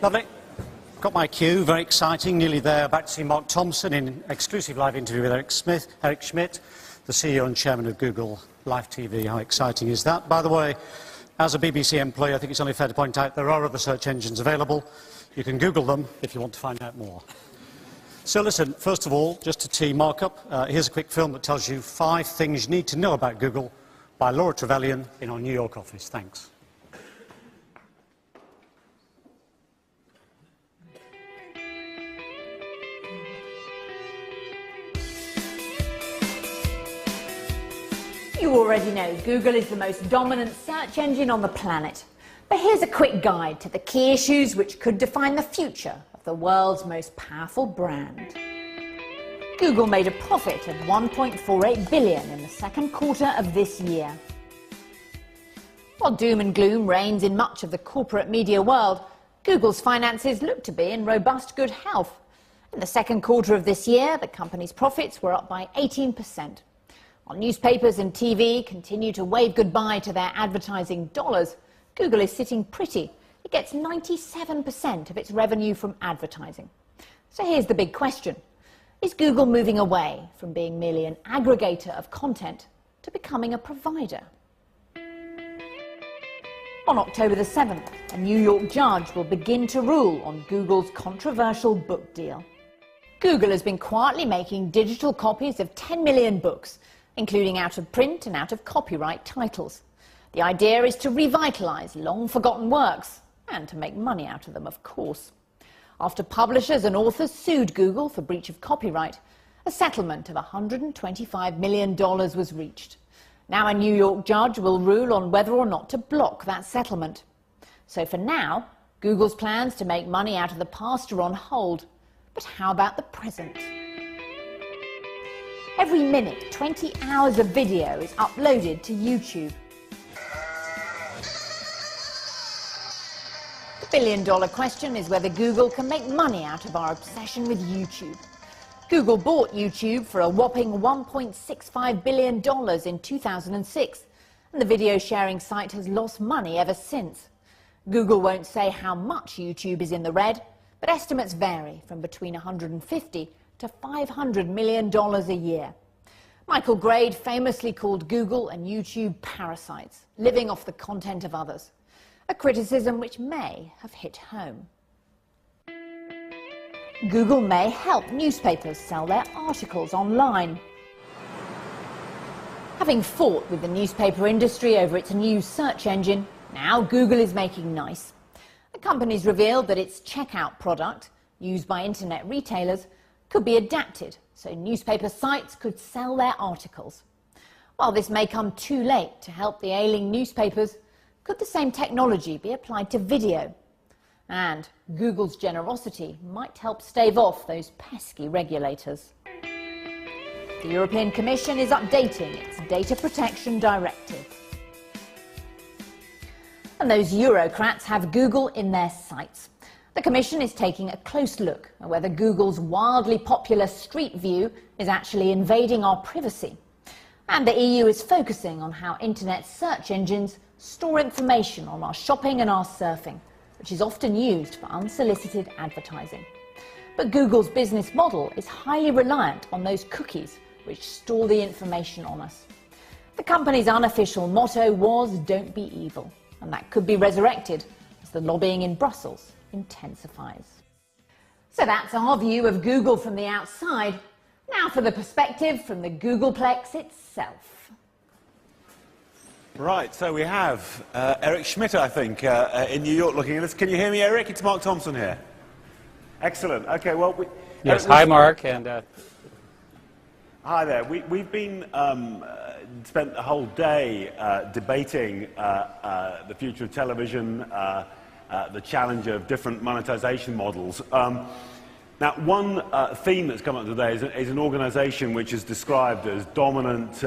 Lovely. Got my cue, very exciting, nearly there. Back to see Mark Thompson in exclusive live interview with Eric Schmidt, the CEO and chairman of Google Live TV. How exciting is that? By the way, as a BBC employee, I think it's only fair to point out there are other search engines available. You can Google them if you want to find out more. So listen, first of all, just to tee Mark up, here's a quick film that tells you 5 things you need to know about Google by Laura Trevelyan in our New York office. Thanks. You already know Google is the most dominant search engine on the planet. But here's a quick guide to the key issues which could define the future of the world's most powerful brand. Google made a profit of $1.48 billion in the second quarter of this year. While doom and gloom reigns in much of the corporate media world, Google's finances look to be in robust good health. In the second quarter of this year, the company's profits were up by 18%. While newspapers and TV continue to wave goodbye to their advertising dollars, Google is sitting pretty. It gets 97% of its revenue from advertising. So here's the big question. Is Google moving away from being merely an aggregator of content to becoming a provider? On October the 7th, a New York judge will begin to rule on Google's controversial book deal. Google has been quietly making digital copies of 10 million books, including out-of-print and out-of-copyright titles. The idea is to revitalise long-forgotten works and to make money out of them, of course. After publishers and authors sued Google for breach of copyright, a settlement of $125 million was reached. Now a New York judge will rule on whether or not to block that settlement. So for now, Google's plans to make money out of the past are on hold. But how about the present? Every minute, 20 hours of video is uploaded to YouTube. The billion-dollar question is whether Google can make money out of our obsession with YouTube. Google bought YouTube for a whopping $1.65 billion in 2006, and the video-sharing site has lost money ever since. Google won't say how much YouTube is in the red, but estimates vary from between $150 to $500 million a year. Michael Grade famously called Google and YouTube parasites, living off the content of others, a criticism which may have hit home. Google may help newspapers sell their articles online. Having fought with the newspaper industry over its new search engine, now Google is making nice. The company's revealed that its checkout product, used by internet retailers, could be adapted so newspaper sites could sell their articles. While this may come too late to help the ailing newspapers, could the same technology be applied to video? And Google's generosity might help stave off those pesky regulators. The European Commission is updating its data protection directive. And those Eurocrats have Google in their sights. The Commission is taking a close look at whether Google's wildly popular Street View is actually invading our privacy. And the EU is focusing on how internet search engines store information on our shopping and our surfing, which is often used for unsolicited advertising. But Google's business model is highly reliant on those cookies which store the information on us. The company's unofficial motto was "Don't be evil," and that could be resurrected as the lobbying in Brussels intensifies. So that's our view of Google from the outside. Now for the perspective from the Googleplex itself. Right, so we have Eric Schmidt, I think, in New York looking at us. Can you hear me, Eric? It's Mark Thompson here. Excellent. Okay, well... Yes, hi, Mark. And hi there. We've been spent the whole day debating the future of television, the challenge of different monetization models. Now, one theme that's come up today is an organisation which is described as dominant,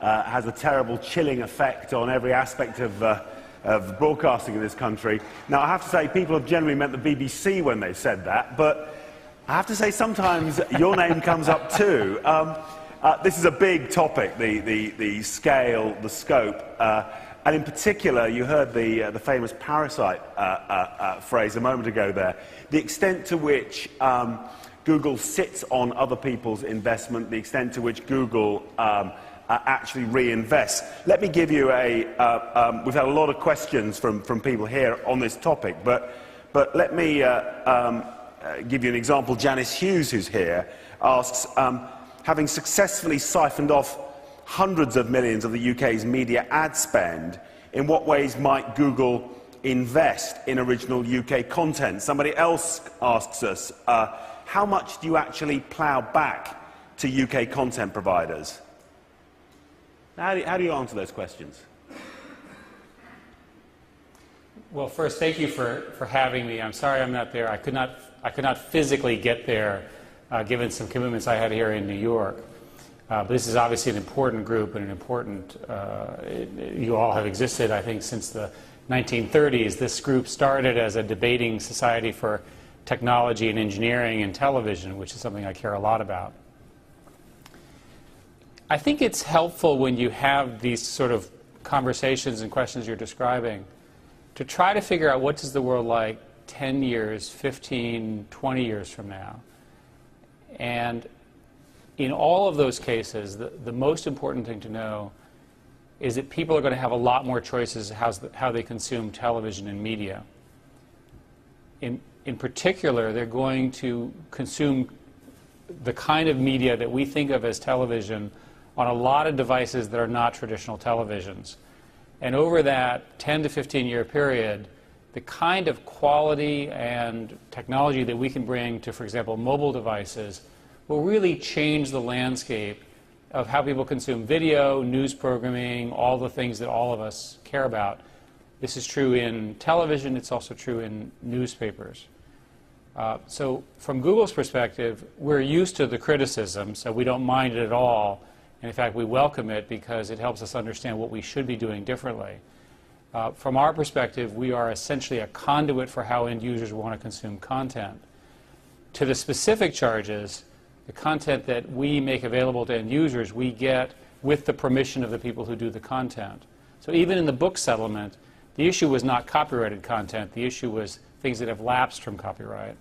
has a terrible chilling effect on every aspect of broadcasting in this country. Now, I have to say, people have generally meant the BBC when they said that, but I have to say sometimes your name comes up too. This is a big topic, the scale, the scope, And in particular, you heard the famous parasite phrase a moment ago there. The extent to which Google sits on other people's investment, the extent to which Google actually reinvests. Let me give you we've had a lot of questions from people here on this topic, but let me give you an example. Janice Hughes, who's here, asks, having successfully siphoned off hundreds of millions of the UK's media ad spend, in what ways might Google invest in original UK content? Somebody else asks us, how much do you actually plough back to UK content providers? How do you answer those questions? Well, first, thank you for having me. I'm sorry I'm not there. I could not physically get there, given some commitments I had here in New York. But this is obviously an important group and an important, you all have existed, I think, since the 1930s. This group started as a debating society for technology and engineering and television, which is something I care a lot about. I think it's helpful when you have these sort of conversations and questions you're describing to try to figure out what does the world like 10 years, 15, 20 years from now. And in all of those cases, the most important thing to know is that people are going to have a lot more choices how they consume television and media. In particular, they're going to consume the kind of media that we think of as television on a lot of devices that are not traditional televisions. And over that 10 to 15-year period, the kind of quality and technology that we can bring to, for example, mobile devices will really change the landscape of how people consume video, news programming, all the things that all of us care about. This is true in television. It's also true in newspapers. So from Google's perspective, we're used to the criticism, so we don't mind it at all. And in fact, we welcome it because it helps us understand what we should be doing differently. From our perspective, we are essentially a conduit for how end users want to consume content. To the specific charges, the content that we make available to end users, we get with the permission of the people who do the content. So even in the book settlement, the issue was not copyrighted content. The issue was things that have lapsed from copyright.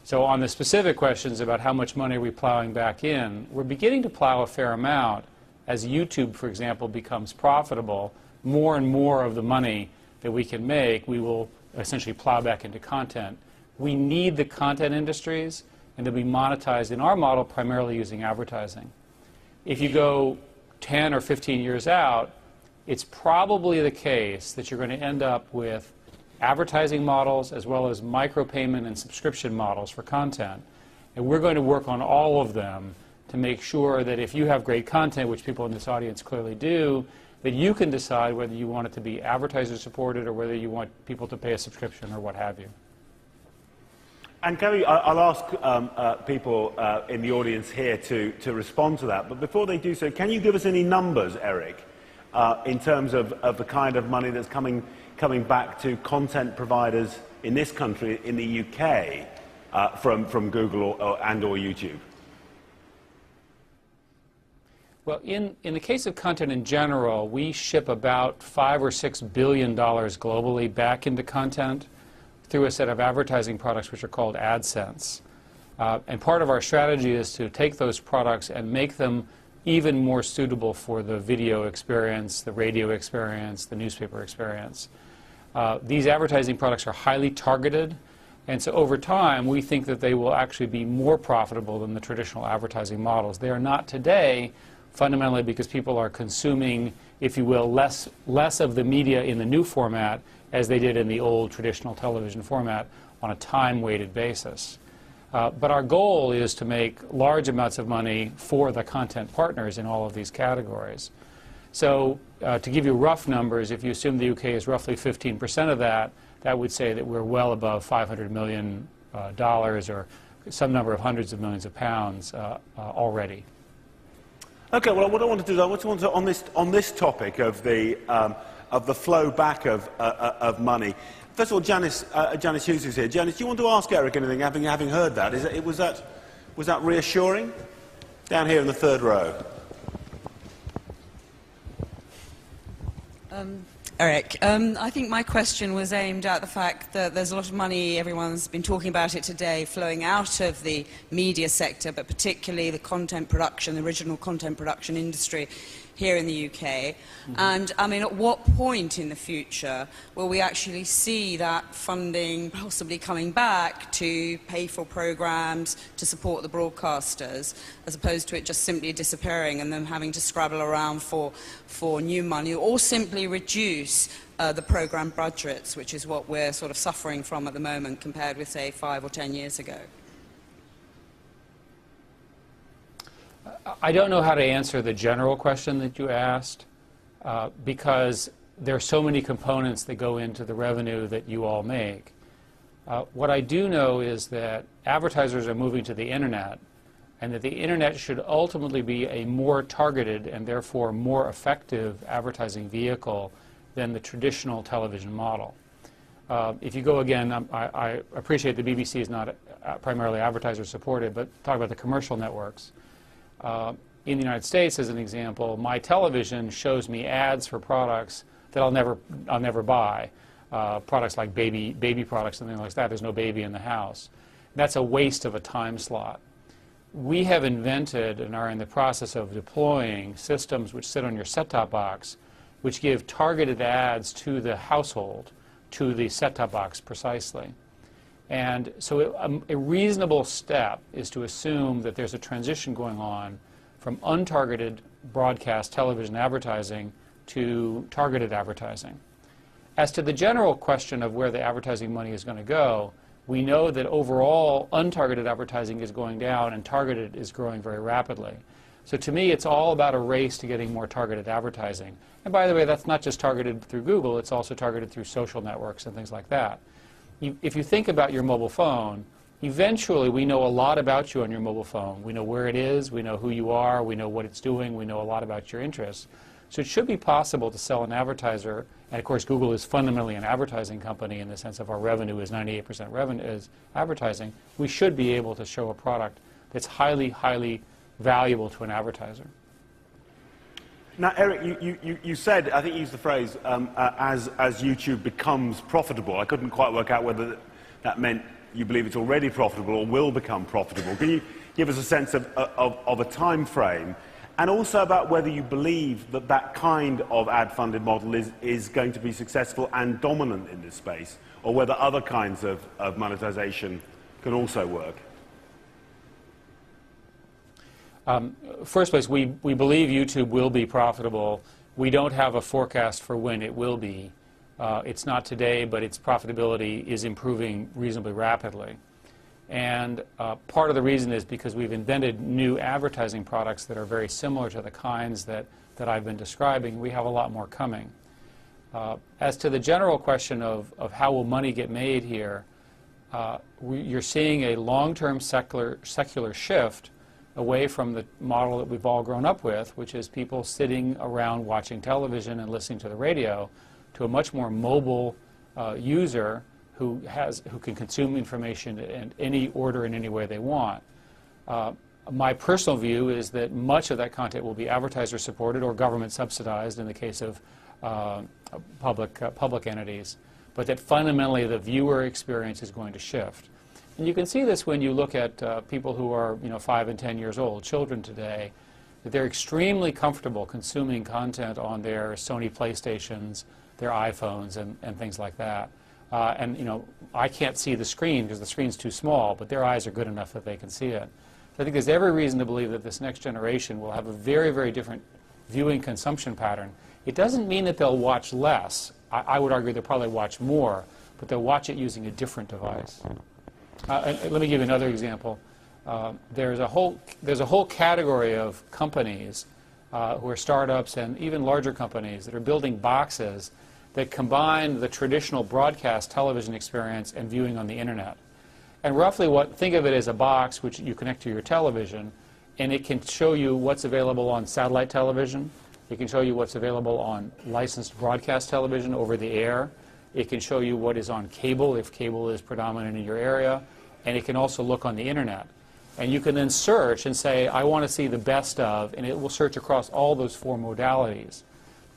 So on the specific questions about how much money are we plowing back in, we're beginning to plow a fair amount. As YouTube, for example, becomes profitable, more and more of the money that we can make, we will essentially plow back into content. We need the content industries, and they'll be monetized in our model primarily using advertising. If you go 10 or 15 years out, it's probably the case that you're going to end up with advertising models as well as micropayment and subscription models for content. And we're going to work on all of them to make sure that if you have great content, which people in this audience clearly do, that you can decide whether you want it to be advertiser supported or whether you want people to pay a subscription or what have you. And Gary, I'll ask people in the audience here to respond to that. But before they do so, can you give us any numbers, Eric, in terms of the kind of money that's coming back to content providers in this country, in the UK, from Google and/or YouTube? Well, in the case of content in general, we ship about $5 or $6 billion globally back into content through a set of advertising products which are called AdSense. And part of our strategy is to take those products and make them even more suitable for the video experience, the radio experience, the newspaper experience. These advertising products are highly targeted, and so over time we think that they will actually be more profitable than the traditional advertising models. They are not today, fundamentally because people are consuming, if you will, less of the media in the new format as they did in the old traditional television format on a time-weighted basis. But our goal is to make large amounts of money for the content partners in all of these categories. So to give you rough numbers, if you assume the UK is roughly 15% of that, that would say that we're well above $500 million or some number of hundreds of millions of pounds already. Okay, well, what I want to do is I want to, on this topic of the flow back of money. First of all, Janice Hughes is here. Janice, do you want to ask Eric anything, having heard that? Was that reassuring? Down here in the third row. Eric, I think my question was aimed at the fact that there's a lot of money, everyone's been talking about it today, flowing out of the media sector, but particularly the content production, the original content production industry here in the UK. Mm-hmm. And, I mean, at what point in the future will we actually see that funding possibly coming back to pay for programmes, to support the broadcasters, as opposed to it just simply disappearing and them having to scrabble around for new money, or simply reduce the programme budgets, which is what we're sort of suffering from at the moment compared with, say, 5 or 10 years ago? I don't know how to answer the general question that you asked because there are so many components that go into the revenue that you all make. What I do know is that advertisers are moving to the internet, and that the internet should ultimately be a more targeted and therefore more effective advertising vehicle than the traditional television model. If you go again, I appreciate the BBC is not primarily advertiser supported, but talk about the commercial networks. In the United States, as an example, my television shows me ads for products that I'll never buy. Products like baby products and things like that. There's no baby in the house. That's a waste of a time slot. We have invented and are in the process of deploying systems which sit on your set-top box, which give targeted ads to the household, to the set-top box precisely. And so a reasonable step is to assume that there's a transition going on from untargeted broadcast television advertising to targeted advertising. As to the general question of where the advertising money is going to go, we know that overall untargeted advertising is going down and targeted is growing very rapidly. So to me, it's all about a race to getting more targeted advertising. And by the way, that's not just targeted through Google, it's also targeted through social networks and things like that. If you think about your mobile phone, eventually we know a lot about you on your mobile phone. We know where it is, we know who you are, we know what it's doing, we know a lot about your interests. So it should be possible to sell an advertiser, and of course Google is fundamentally an advertising company in the sense of our revenue is 98% revenue is advertising. We should be able to show a product that's highly, highly valuable to an advertiser. Now, Eric, you said, I think you used the phrase, as YouTube becomes profitable. I couldn't quite work out whether that meant you believe it's already profitable or will become profitable. Can you give us a sense of a time frame? And also about whether you believe that that kind of ad-funded model is going to be successful and dominant in this space, or whether other kinds of monetization can also work? First place, we believe YouTube will be profitable. We don't have a forecast for when it will be. It's not today, but its profitability is improving reasonably rapidly. And part of the reason is because we've invented new advertising products that are very similar to the kinds that I've been describing. We have a lot more coming. As to the general question of how will money get made here, you're seeing a long-term secular shift away from the model that we've all grown up with, which is people sitting around watching television and listening to the radio, to a much more mobile user who can consume information in any order in any way they want. My personal view is that much of that content will be advertiser supported or government subsidized in the case of public entities, but that fundamentally the viewer experience is going to shift. And you can see this when you look at people who are 5 and 10 years old, children today, that they're extremely comfortable consuming content on their Sony PlayStations, their iPhones, and things like that. And I can't see the screen because the screen's too small, but their eyes are good enough that they can see it. So I think there's every reason to believe that this next generation will have a very, very different viewing consumption pattern. It doesn't mean that they'll watch less. I would argue they'll probably watch more, but they'll watch it using a different device. Let me give you another example. There's a whole category of companies who are startups and even larger companies that are building boxes that combine the traditional broadcast television experience and viewing on the internet. And roughly think of it as a box which you connect to your television, and it can show you what's available on satellite television. It can show you what's available on licensed broadcast television over the air. It can show you what is on cable, if cable is predominant in your area, and it can also look on the internet. And you can then search and say, I want to see the best of, and it will search across all those 4 modalities.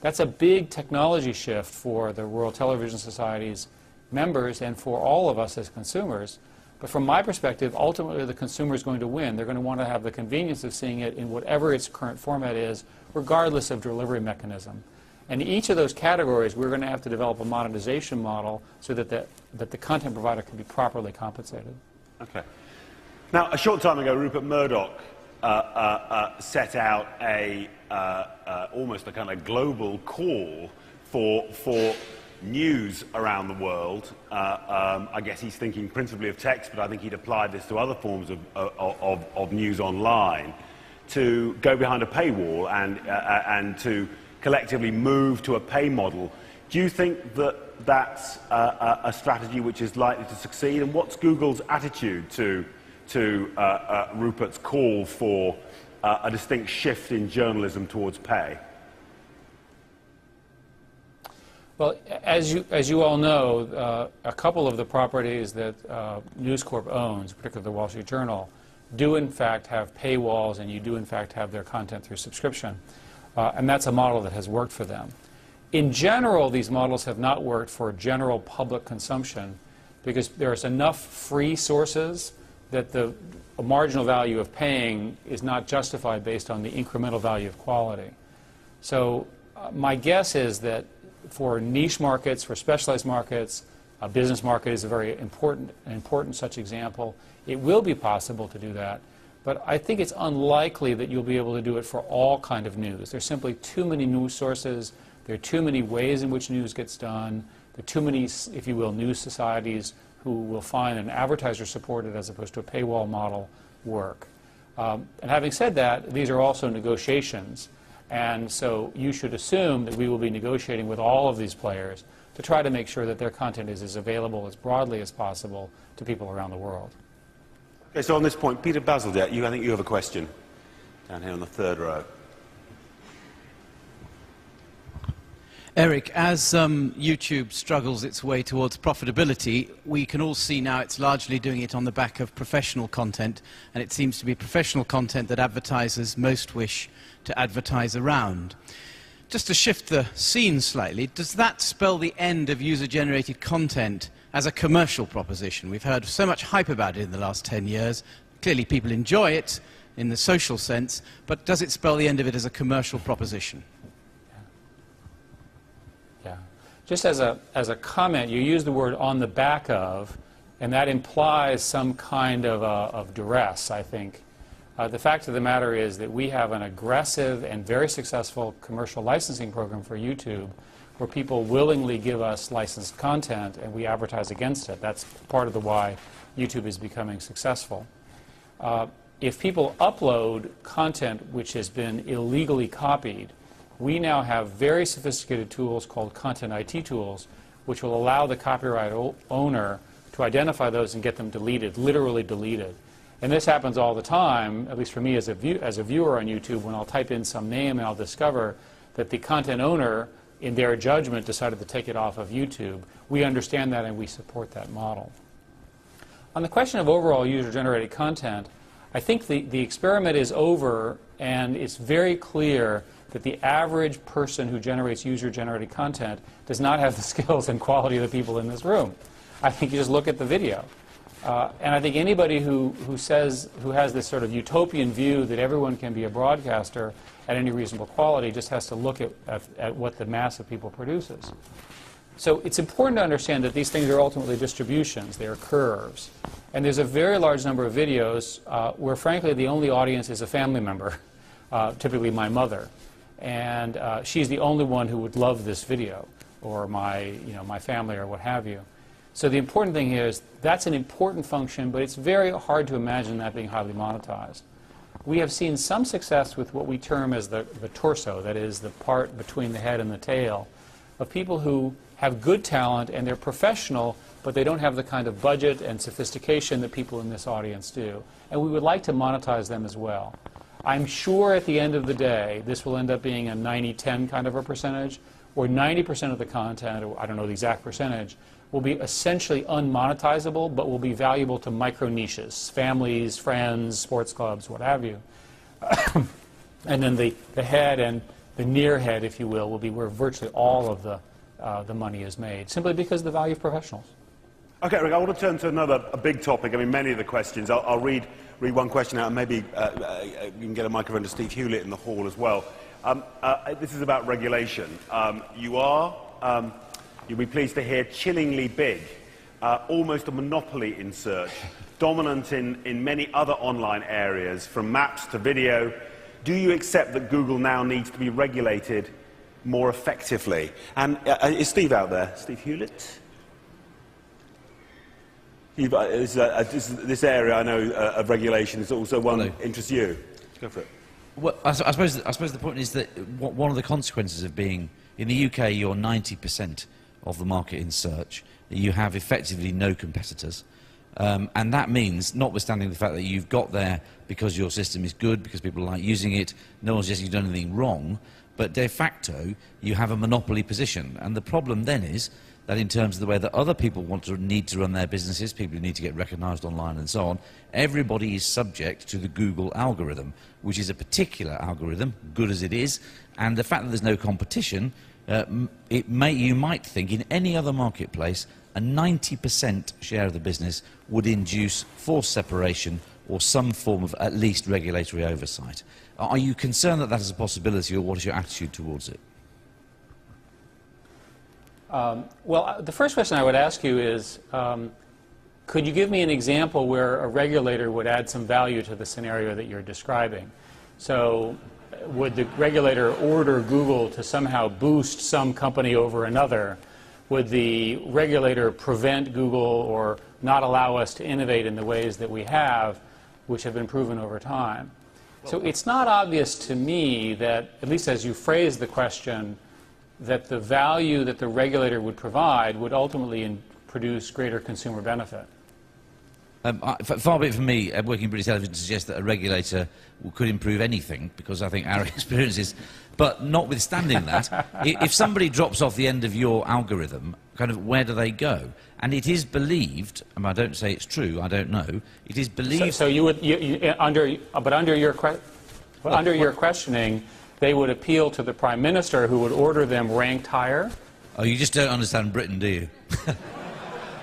That's a big technology shift for the World Television Society's members and for all of us as consumers. But from my perspective, ultimately the consumer is going to win. They're going to want to have the convenience of seeing it in whatever its current format is, regardless of delivery mechanism. And in each of those categories, we're going to have to develop a monetization model so that the content provider can be properly compensated. Okay. Now, a short time ago, Rupert Murdoch set out almost a kind of global call for news around the world. I guess he's thinking principally of text, but I think he'd apply this to other forms of news online, to go behind a paywall and to collectively move to a pay model. Do you think that that's a strategy which is likely to succeed? And what's Google's attitude to Rupert's call for a distinct shift in journalism towards pay? Well, as you all know, a couple of the properties that News Corp owns, particularly the Wall Street Journal, do in fact have paywalls, and you do in fact have their content through subscription. And that's a model that has worked for them. In general, these models have not worked for general public consumption because there's enough free sources that the marginal value of paying is not justified based on the incremental value of quality. So my guess is that for niche markets, for specialized markets, a business market is a very important such example. It will be possible to do that, but I think it's unlikely that you'll be able to do it for all kind of news. There's simply too many news sources. There are too many ways in which news gets done. There are too many, if you will, news societies who will find an advertiser-supported as opposed to a paywall model work. And having said that, these are also negotiations. And so you should assume that we will be negotiating with all of these players to try to make sure that their content is as available as broadly as possible to people around the world. Okay, so on this point, Peter Bazalgette, I think you have a question down here on the third row. Eric, as YouTube struggles its way towards profitability, we can all see now it's largely doing it on the back of professional content, and it seems to be professional content that advertisers most wish to advertise around. Just to shift the scene slightly, does that spell the end of user-generated content as a commercial proposition? We've heard so much hype about it in the last 10 years. Clearly people enjoy it in the social sense, but does it spell the end of it as a commercial proposition? Yeah. Just as a comment, you use the word on the back of, and that implies some kind of duress, I think. The fact of the matter is that we have an aggressive and very successful commercial licensing program for YouTube where people willingly give us licensed content and we advertise against it. That's part of the why YouTube is becoming successful. If people upload content which has been illegally copied, we now have very sophisticated tools called content IT tools which will allow the copyright owner to identify those and get them deleted, literally deleted. And this happens all the time, at least for me as a viewer on YouTube, when I'll type in some name and I'll discover that the content owner, in their judgment, decided to take it off of YouTube. We understand that and we support that model. On the question of overall user-generated content, I think the experiment is over, and it's very clear that the average person who generates user-generated content does not have the skills and quality of the people in this room. I think you just look at the video. And I think anybody who has this sort of utopian view that everyone can be a broadcaster at any reasonable quality just has to look at what the mass of people produces. So it's important to understand that these things are ultimately distributions. They are curves. And there's a very large number of videos where, frankly, the only audience is a family member, typically my mother. And she's the only one who would love this video, or my family, or what have you. So the important thing here is that's an important function, but it's very hard to imagine that being highly monetized. We have seen some success with what we term as the torso, that is the part between the head and the tail, of people who have good talent and they're professional, but they don't have the kind of budget and sophistication that people in this audience do. And we would like to monetize them as well. I'm sure at the end of the day, this will end up being a 90-10 kind of a percentage, or 90% of the content, or I don't know the exact percentage, will be essentially unmonetizable, but will be valuable to micro-niches, families, friends, sports clubs, what have you. And then the head and near head, if you will be where virtually all of the money is made, simply because of the value of professionals. Okay, Rick, I want to turn to a big topic. I mean, many of the questions. I'll read one question out, and maybe you can get a microphone to Steve Hewlett in the hall as well. This is about regulation. You'll be pleased to hear, chillingly big, almost a monopoly in search, dominant in many other online areas, from maps to video. Do you accept that Google now needs to be regulated more effectively? And is Steve out there? Steve Hewlett? This area, I know, of regulation is also one that interests you. Go for it. Well, I suppose the point is that one of the consequences of being in the UK, you're 90% of the market in search. You have effectively no competitors, and that means, notwithstanding the fact that you've got there because your system is good, because people like using it, no one's suggesting you've done anything wrong, but de facto you have a monopoly position. And the problem then is that in terms of the way that other people need to run their businesses, people who need to get recognised online and so on, everybody is subject to the Google algorithm, which is a particular algorithm, good as it is, and the fact that there's no competition, you might think in any other marketplace, a 90% share of the business would induce forced separation or some form of at least regulatory oversight. Are you concerned that that is a possibility, or what is your attitude towards it? Well, the first question I would ask you is, could you give me an example where a regulator would add some value to the scenario that you're describing? So would the regulator order Google to somehow boost some company over another? Would the regulator prevent Google or not allow us to innovate in the ways that we have, which have been proven over time? So it's not obvious to me that, at least as you phrase the question, that the value that the regulator would provide would ultimately produce greater consumer benefit. Far be it from me, working in British television, to suggest that a regulator could improve anything, because I think our experience is... But notwithstanding that, if somebody drops off the end of your algorithm, kind of where do they go? And it is believed, and I don't say it's true, I don't know, it is believed... So you would, under your questioning, they would appeal to the Prime Minister, who would order them ranked higher? Oh, you just don't understand Britain, do you?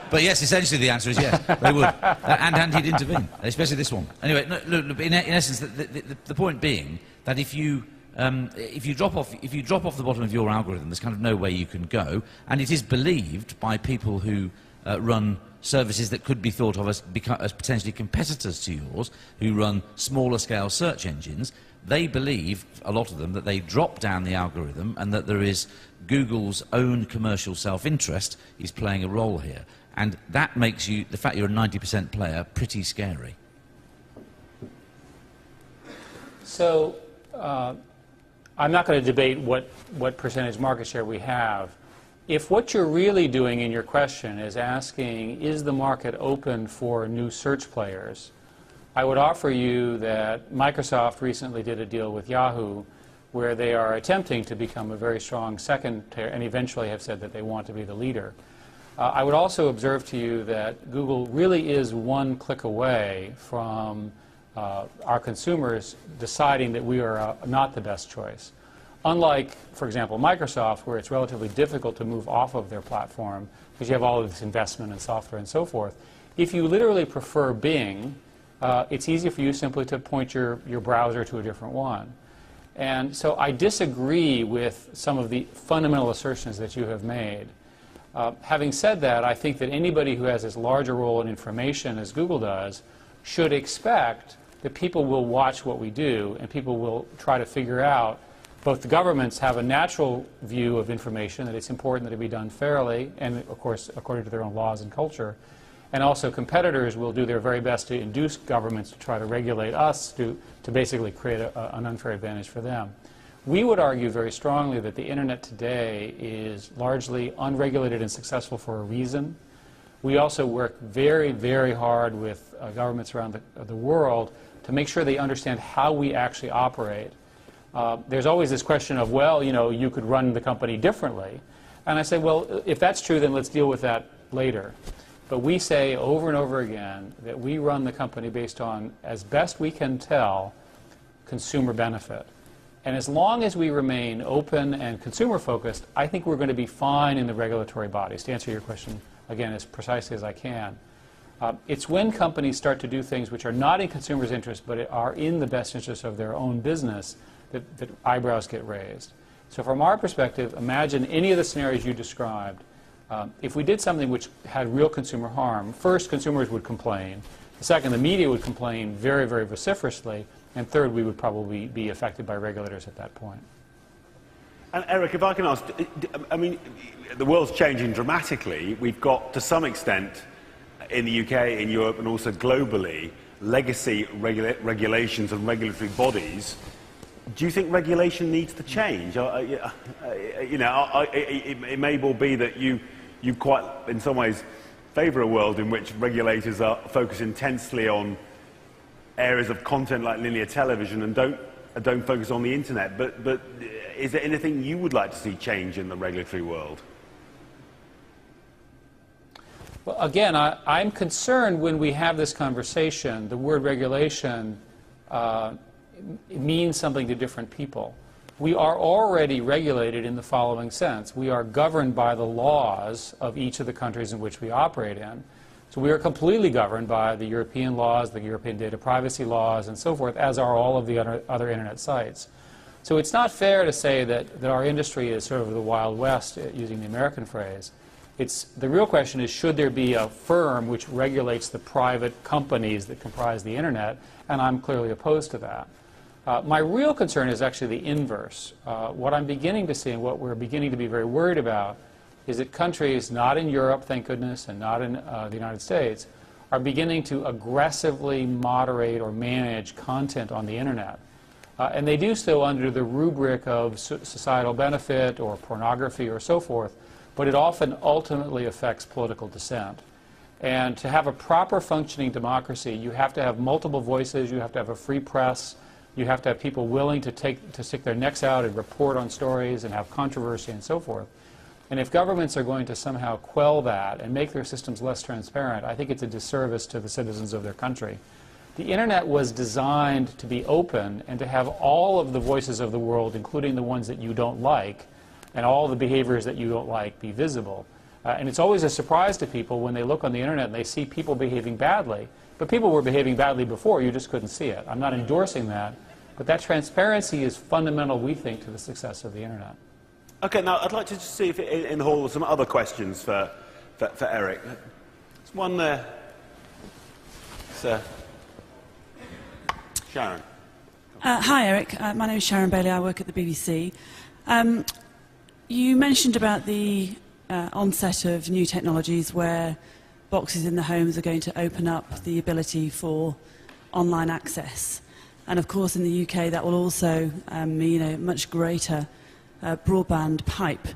But yes, essentially the answer is yes, they would. And he'd intervene, especially this one. Anyway, no, look, in essence, the point being that if you drop off the bottom of your algorithm, there's kind of no way you can go, and it is believed by people who run services that could be thought of as potentially competitors to yours, who run smaller scale search engines. They believe, a lot of them, that they drop down the algorithm and that there is Google's own commercial self-interest is playing a role here. And that makes you, the fact you're a 90% player, pretty scary. So I'm not going to debate what percentage market share we have. If what you're really doing in your question is asking, is the market open for new search players, I would offer you that Microsoft recently did a deal with Yahoo where they are attempting to become a very strong second tier and eventually have said that they want to be the leader. I would also observe to you that Google really is one click away from our consumers deciding that we are not the best choice. Unlike, for example, Microsoft, where it's relatively difficult to move off of their platform because you have all of this investment in software and so forth. If you literally prefer Bing, it's easy for you simply to point your browser to a different one. And so I disagree with some of the fundamental assertions that you have made. Having said that, I think that anybody who has as large a role in information as Google does should expect that people will watch what we do and people will try to figure out. Both the governments have a natural view of information, that it's important that it be done fairly and, of course, according to their own laws and culture. And also competitors will do their very best to induce governments to try to regulate us to basically create an unfair advantage for them. We would argue very strongly that the Internet today is largely unregulated and successful for a reason. We also work very, very hard with governments around the world to make sure they understand how we actually operate. There's always this question of, well, you know, you could run the company differently. And I say, well, if that's true, then let's deal with that later. But we say over and over again that we run the company based on, as best we can tell, consumer benefit. And as long as we remain open and consumer-focused, I think we're going to be fine in the regulatory bodies. To answer your question, again, as precisely as I can. It's when companies start to do things which are not in consumers' interest, but are in the best interest of their own business, that eyebrows get raised. So from our perspective, imagine any of the scenarios you described. If we did something which had real consumer harm, first, consumers would complain. Second, the media would complain very, very vociferously. And third, we would probably be affected by regulators at that point. And Eric, if I can ask, I mean, the world's changing dramatically. We've got, to some extent, in the UK, in Europe, and also globally, legacy regulations and regulatory bodies. Do you think regulation needs to change? You know, it may well be that you quite, in some ways, favour a world in which regulators are focused intensely on areas of content like linear television and don't focus on the internet. But is there anything you would like to see change in the regulatory world? Well, again, I'm concerned when we have this conversation, the word regulation means something to different people. We are already regulated in the following sense. We are governed by the laws of each of the countries in which we operate in. So we are completely governed by the European laws, the European data privacy laws, and so forth, as are all of the other internet sites. So it's not fair to say that our industry is sort of the Wild West, using the American phrase. The real question is, should there be a firm which regulates the private companies that comprise the internet? And I'm clearly opposed to that. My real concern is actually the inverse. What I'm beginning to see, and what we're beginning to be very worried about, is that countries, not in Europe, thank goodness, and not in the United States, are beginning to aggressively moderate or manage content on the internet. And they do so under the rubric of societal benefit or pornography or so forth, but it often ultimately affects political dissent. And to have a proper functioning democracy, you have to have multiple voices, you have to have a free press, you have to have people willing to stick their necks out and report on stories and have controversy and so forth. And if governments are going to somehow quell that and make their systems less transparent, I think it's a disservice to the citizens of their country. The internet was designed to be open and to have all of the voices of the world, including the ones that you don't like, and all the behaviors that you don't like, be visible. And it's always a surprise to people when they look on the internet and they see people behaving badly. But people were behaving badly before, you just couldn't see it. I'm not endorsing that. But that transparency is fundamental, we think, to the success of the internet. Okay, now I'd like to just see if in the hall there's some other questions for Eric. There's one there. Sir. Sharon. Hi, Eric. My name is Sharon Bailey. I work at the BBC. You mentioned about the onset of new technologies where boxes in the homes are going to open up the ability for online access. And of course, in the UK, that will also mean a much greater broadband pipe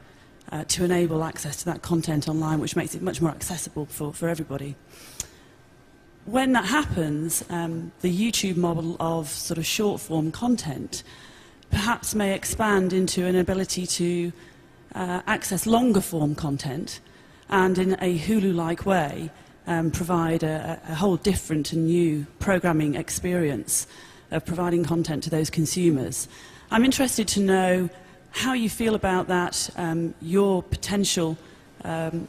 to enable access to that content online, which makes it much more accessible for everybody. When that happens, the YouTube model of sort of short-form content perhaps may expand into an ability to access longer-form content and, in a Hulu-like way, provide a whole different and new programming experience of providing content to those consumers. I'm interested to know how you feel about that, your potential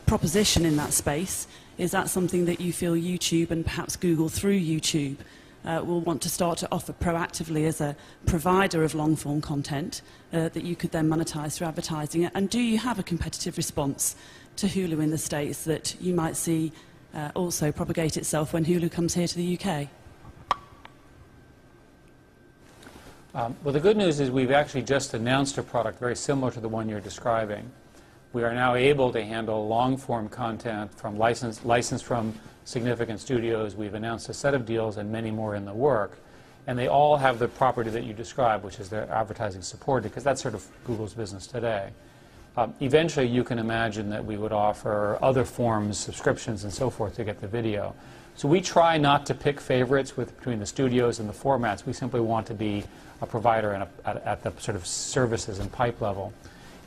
proposition in that space. Is that something that you feel YouTube and perhaps Google through YouTube will want to start to offer proactively as a provider of long-form content that you could then monetize through advertising? And do you have a competitive response to Hulu in the States that you might see also propagate itself when Hulu comes here to the UK? Well, the good news is we've actually just announced a product very similar to the one you're describing. We are now able to handle long-form content from licensed from significant studios. We've announced a set of deals and many more in the work. And they all have the property that you described, which is their advertising supported, because that's sort of Google's business today. Eventually, you can imagine that we would offer other forms, subscriptions, and so forth to get the video. So we try not to pick favorites between the studios and the formats. We simply want to be a provider at the sort of services and pipe level.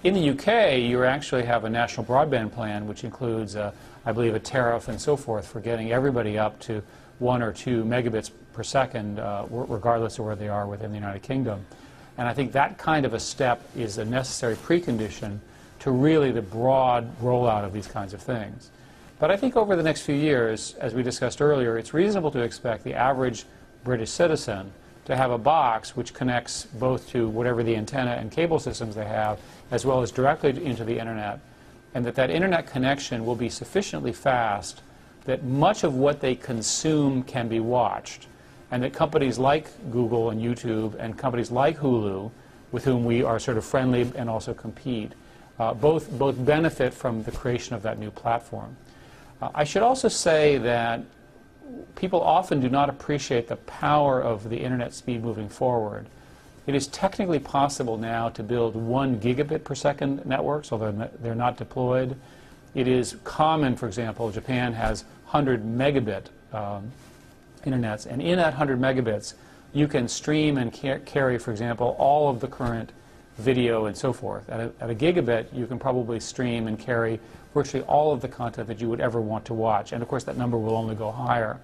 In the UK, you actually have a national broadband plan, which includes, I believe, a tariff and so forth for getting everybody up to 1 or 2 megabits per second, regardless of where they are within the United Kingdom. And I think that kind of a step is a necessary precondition to really the broad rollout of these kinds of things. But I think over the next few years, as we discussed earlier, it's reasonable to expect the average British citizen to have a box which connects both to whatever the antenna and cable systems they have, as well as directly into the internet, and that internet connection will be sufficiently fast that much of what they consume can be watched, and that companies like Google and YouTube and companies like Hulu, with whom we are sort of friendly and also compete, both benefit from the creation of that new platform. I should also say that people often do not appreciate the power of the internet speed moving forward. It is technically possible now to build 1 gigabit per second networks, although they're not deployed. It is common, for example, Japan has 100 megabit internets, and in that 100 megabits you can stream and carry, for example, all of the current video and so forth. At a gigabit you can probably stream and carry virtually all of the content that you would ever want to watch, and of course that number will only go higher.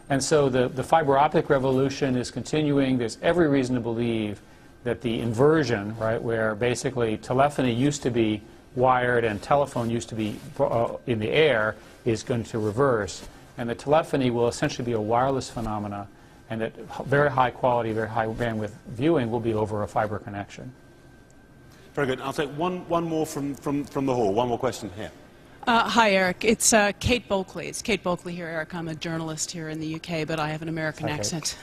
And so the fiber optic revolution is continuing. There's every reason to believe that the inversion, right, where basically telephony used to be wired and telephone used to be in the air, is going to reverse, and the telephony will essentially be a wireless phenomena, and that very high quality, very high bandwidth viewing will be over a fiber connection. Very good. I'll take one more from the hall. One more question here. Hi, Eric. It's Kate Bulkley. It's Kate Bulkley here, Eric. I'm a journalist here in the UK, but I have an American accent.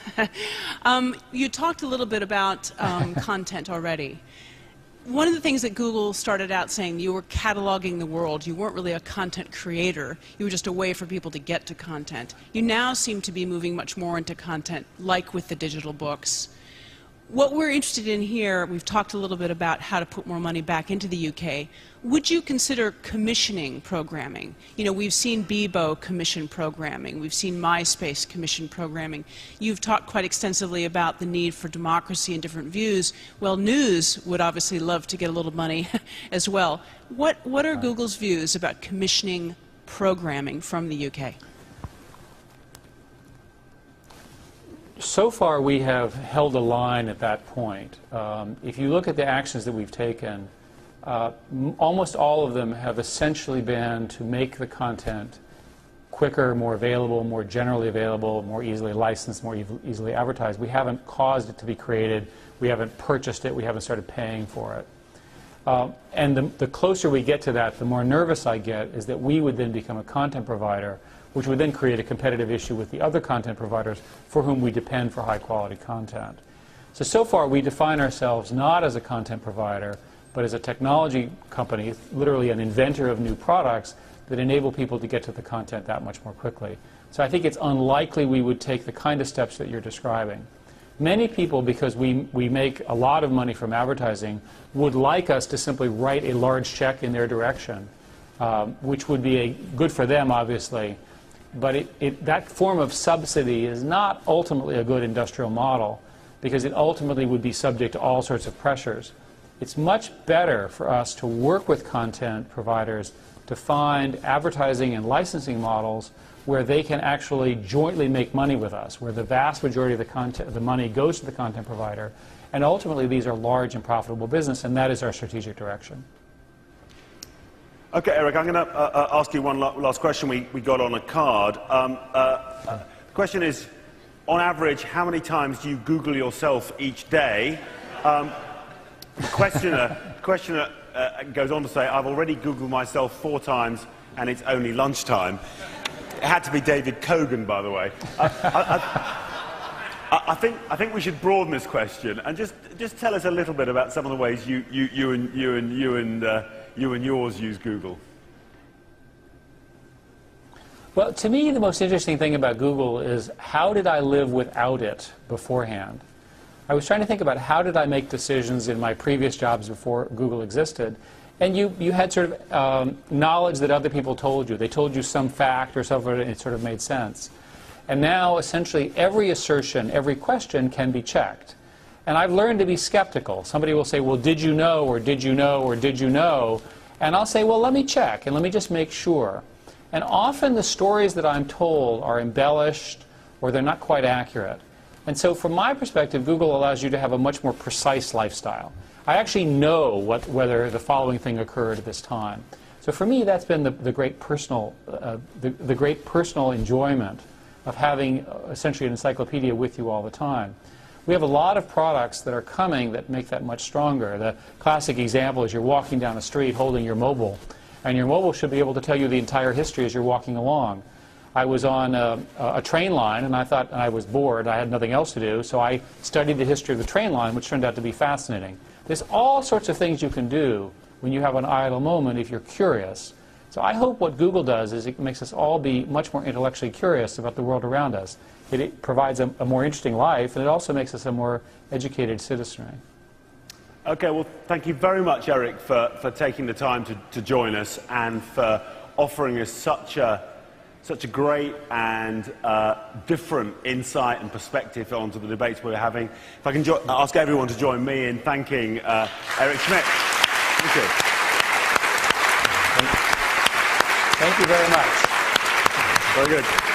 You talked a little bit about content already. One of the things that Google started out saying, you were cataloging the world. You weren't really a content creator. You were just a way for people to get to content. You now seem to be moving much more into content, like with the digital books. What we're interested in here, we've talked a little bit about how to put more money back into the UK. Would you consider commissioning programming? You know, we've seen Bebo commission programming. We've seen MySpace commission programming. You've talked quite extensively about the need for democracy and different views. Well, news would obviously love to get a little money as well. What are Google's views about commissioning programming from the UK? So far, we have held a line at that point. If you look at the actions that we've taken, almost all of them have essentially been to make the content quicker, more available, more generally available, more easily licensed, more easily advertised. We haven't caused it to be created. We haven't purchased it. We haven't started paying for it. And the closer we get to that, the more nervous I get, is that we would then become a content provider, which would then create a competitive issue with the other content providers for whom we depend for high-quality content. So far, we define ourselves not as a content provider, but as a technology company, literally an inventor of new products that enable people to get to the content that much more quickly. So I think it's unlikely we would take the kind of steps that you're describing. Many people, because we make a lot of money from advertising, would like us to simply write a large check in their direction, which would be good for them, obviously. But that form of subsidy is not ultimately a good industrial model, because it ultimately would be subject to all sorts of pressures. It's much better for us to work with content providers to find advertising and licensing models where they can actually jointly make money with us, where the vast majority of the money goes to the content provider, and ultimately these are large and profitable business, and that is our strategic direction. Okay, Eric, I'm going to ask you one last question we got on a card. The question is, on average, how many times do you Google yourself each day? The questioner goes on to say, I've already Googled myself 4 times, and it's only lunchtime. It had to be David Kogan, by the way. I think we should broaden this question and just tell us a little bit about some of the ways you and yours use Google. Well, to me, the most interesting thing about Google is how did I live without it beforehand? I was trying to think about how did I make decisions in my previous jobs before Google existed. And you had sort of knowledge that other people told you. They told you some fact or something, and it sort of made sense. And now, essentially, every assertion, every question can be checked. And I've learned to be skeptical. Somebody will say, well, did you know, or did you know, or did you know? And I'll say, well, let me check, and let me just make sure. And often the stories that I'm told are embellished, or they're not quite accurate. And so from my perspective, Google allows you to have a much more precise lifestyle. I actually know whether the following thing occurred at this time. So for me, that's been the great personal enjoyment of having essentially an encyclopedia with you all the time. We have a lot of products that are coming that make that much stronger. The classic example is you're walking down the street holding your mobile, and your mobile should be able to tell you the entire history as you're walking along. I was on a train line, and I was bored. I had nothing else to do, so I studied the history of the train line, which turned out to be fascinating. There's all sorts of things you can do when you have an idle moment if you're curious. So I hope what Google does is it makes us all be much more intellectually curious about the world around us. It provides a more interesting life, and it also makes us a more educated citizenry. Okay, well, thank you very much, Eric, for taking the time to join us and for offering us such a great and different insight and perspective onto the debates we're having. If I can ask everyone to join me in thanking Eric Schmidt. Thank you. Thank you very much. Very good.